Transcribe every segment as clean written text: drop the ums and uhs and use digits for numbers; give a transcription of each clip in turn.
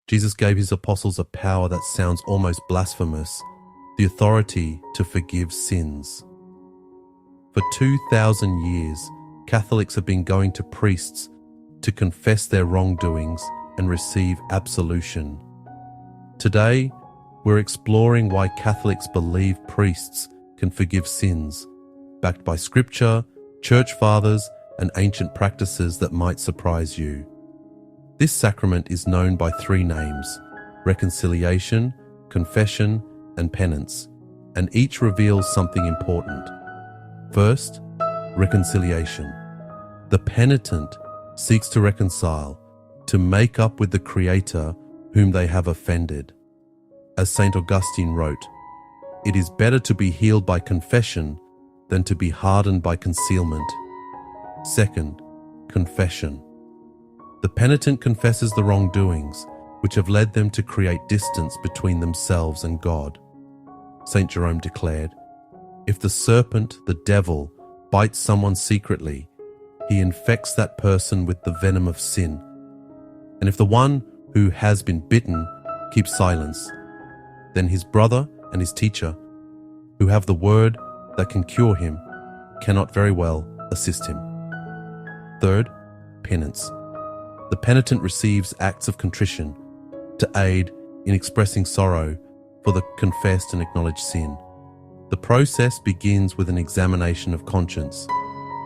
Jesus gave his apostles a power that sounds almost blasphemous, the authority to forgive sins. For 2,000 years, Catholics have been going to priests to confess their wrongdoings and receive absolution. Today, we're exploring why Catholics believe priests can forgive sins, backed by scripture, church fathers, and ancient practices that might surprise you. This sacrament is known by 3 names: reconciliation, confession, and penance, and each reveals something important. First, reconciliation. The penitent seeks to reconcile, to make up with the Creator whom they have offended. As St. Augustine wrote, "It is better to be healed by confession than to be hardened by concealment." Second, confession. The penitent confesses the wrongdoings which have led them to create distance between themselves and God. St. Jerome declared, "If the serpent, the devil, bites someone secretly, he infects that person with the venom of sin. And if the one who has been bitten keeps silence, then his brother and his teacher, who have the word that can cure him, cannot very well assist him." Third, penance. The penitent receives acts of contrition to aid in expressing sorrow for the confessed and acknowledged sin. The process begins with an examination of conscience,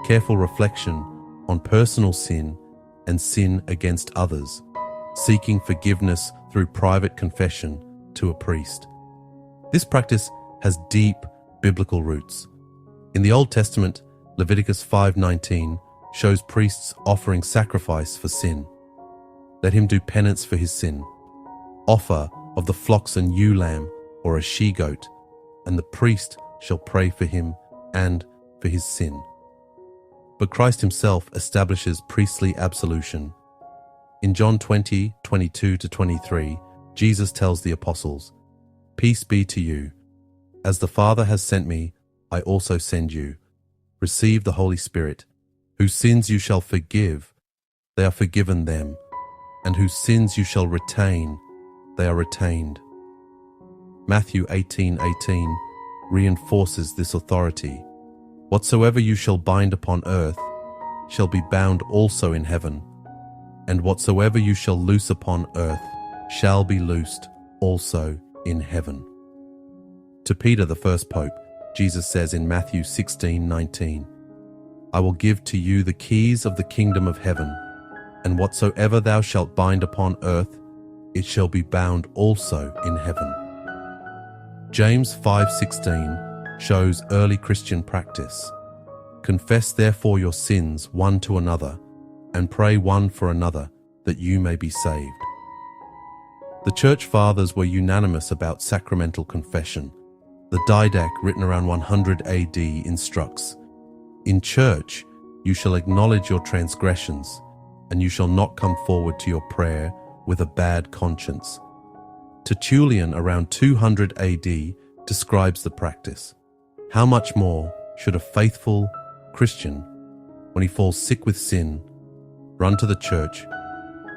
careful reflection on personal sin and sin against others, seeking forgiveness through private confession to a priest. This practice has deep biblical roots. In the Old Testament, Leviticus 5:19 shows priests offering sacrifice for sin. Let him do penance for his sin. Offer of the flocks an ewe lamb or a she-goat, and the priest shall pray for him and for his sin. But Christ himself establishes priestly absolution. In John 20:22-23, Jesus tells the apostles, "Peace be to you. As the Father has sent me, I also send you. Receive the Holy Spirit. Whose sins you shall forgive, they are forgiven them, and whose sins you shall retain, they are retained." Matthew 18:18 reinforces this authority. "Whatsoever you shall bind upon earth shall be bound also in heaven, and whatsoever you shall loose upon earth shall be loosed also in heaven." To Peter, the first pope, Jesus says in Matthew 16:19, "I will give to you the keys of the kingdom of heaven, and whatsoever thou shalt bind upon earth, it shall be bound also in heaven." James 5:16 shows early Christian practice. "Confess therefore your sins one to another, and pray one for another, that you may be saved." The Church Fathers were unanimous about sacramental confession. The Didache, written around 100 AD, instructs, "In church you shall acknowledge your transgressions, and you shall not come forward to your prayer with a bad conscience." Tertullian, around 200 AD, describes the practice. How much more should a faithful Christian, when he falls sick with sin, run to the church,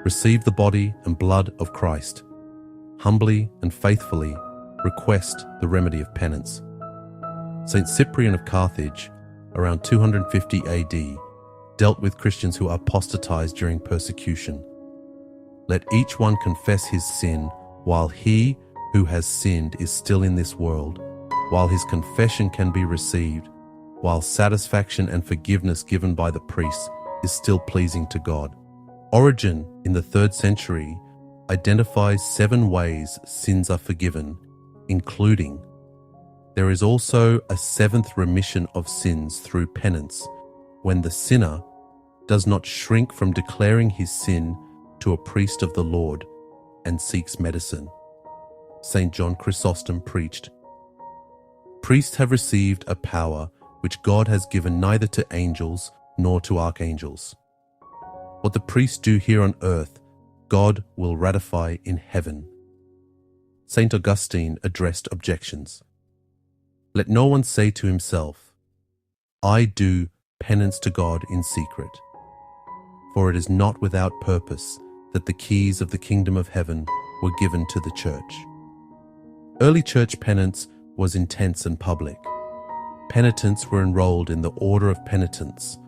receive the body and blood of Christ, humbly and faithfully request the remedy of penance? St. Cyprian of Carthage, around 250 AD, dealt with Christians who apostatized during persecution. "Let each one confess his sin while he who has sinned is still in this world, while his confession can be received, while satisfaction and forgiveness given by the priest is still pleasing to God." Origen, in the 3rd century, identifies 7 ways sins are forgiven, including, there is also a 7th remission of sins through penance, when the sinner does not shrink from declaring his sin to a priest of the Lord and seeks medicine. St. John Chrysostom preached, "Priests have received a power which God has given neither to angels nor to archangels. What the priests do here on earth, God will ratify in heaven." St. Augustine addressed objections. "Let no one say to himself, 'I do penance to God in secret,' for it is not without purpose that the keys of the kingdom of heaven were given to the church. Early church penance was intense and public. Penitents were enrolled in the order of penitents,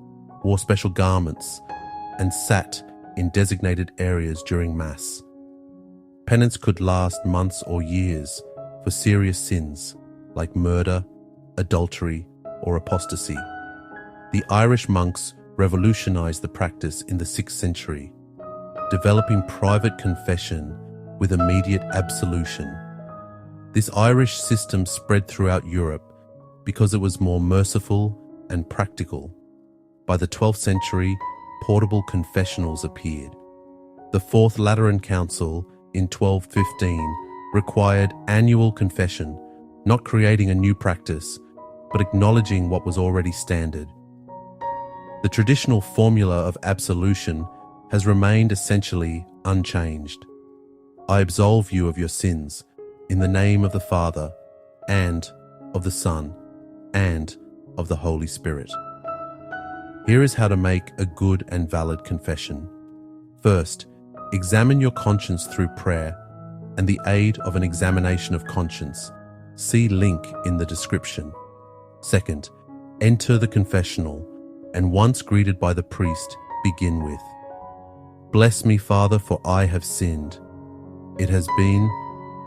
wore special garments, and sat in designated areas during Mass. Penance could last months or years for serious sins like murder, adultery, or apostasy. The Irish monks revolutionized the practice in the 6th century, developing private confession with immediate absolution. This Irish system spread throughout Europe because it was more merciful and practical. By the 12th century, portable confessionals appeared. The Fourth Lateran Council in 1215 required annual confession, not creating a new practice, but acknowledging what was already standard. The traditional formula of absolution has remained essentially unchanged. I absolve you of your sins in the name of the Father, and of the Son, and of the Holy Spirit. Here is how to make a good and valid confession. First, examine your conscience through prayer and the aid of an examination of conscience. See link in the description. Second, enter the confessional, and once greeted by the priest, begin with, "Bless me, Father, for I have sinned. It has been,"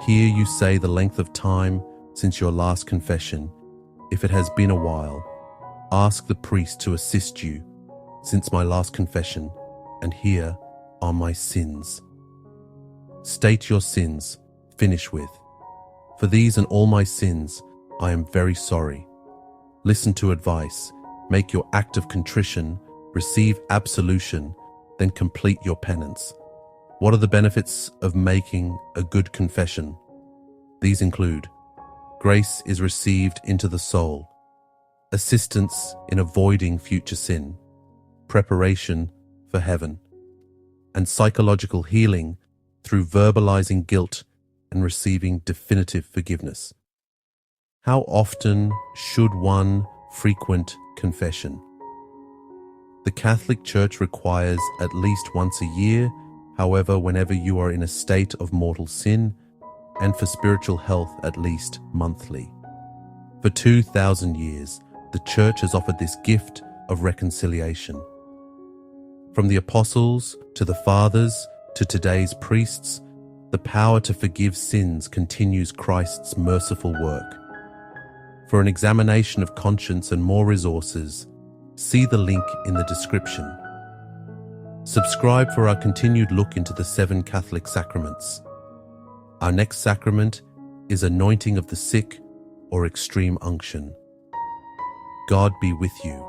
here you say the length of time since your last confession. If it has been a while, ask the priest to assist you, "Since my last confession, and here are my sins." State your sins, finish with, "For these and all my sins, I am very sorry." Listen to advice, make your act of contrition, receive absolution, then complete your penance. What are the benefits of making a good confession? These include: grace is received into the soul, assistance in avoiding future sin, preparation for heaven, and psychological healing through verbalizing guilt and receiving definitive forgiveness. How often should one frequent confession? The Catholic Church requires at least once a year, however, whenever you are in a state of mortal sin, and for spiritual health at least monthly. For 2,000 years, the Church has offered this gift of reconciliation. From the apostles to the fathers to today's priests, the power to forgive sins continues Christ's merciful work. For an examination of conscience and more resources, see the link in the description. Subscribe for our continued look into the 7 Catholic sacraments. Our next sacrament is anointing of the sick or extreme unction. God be with you.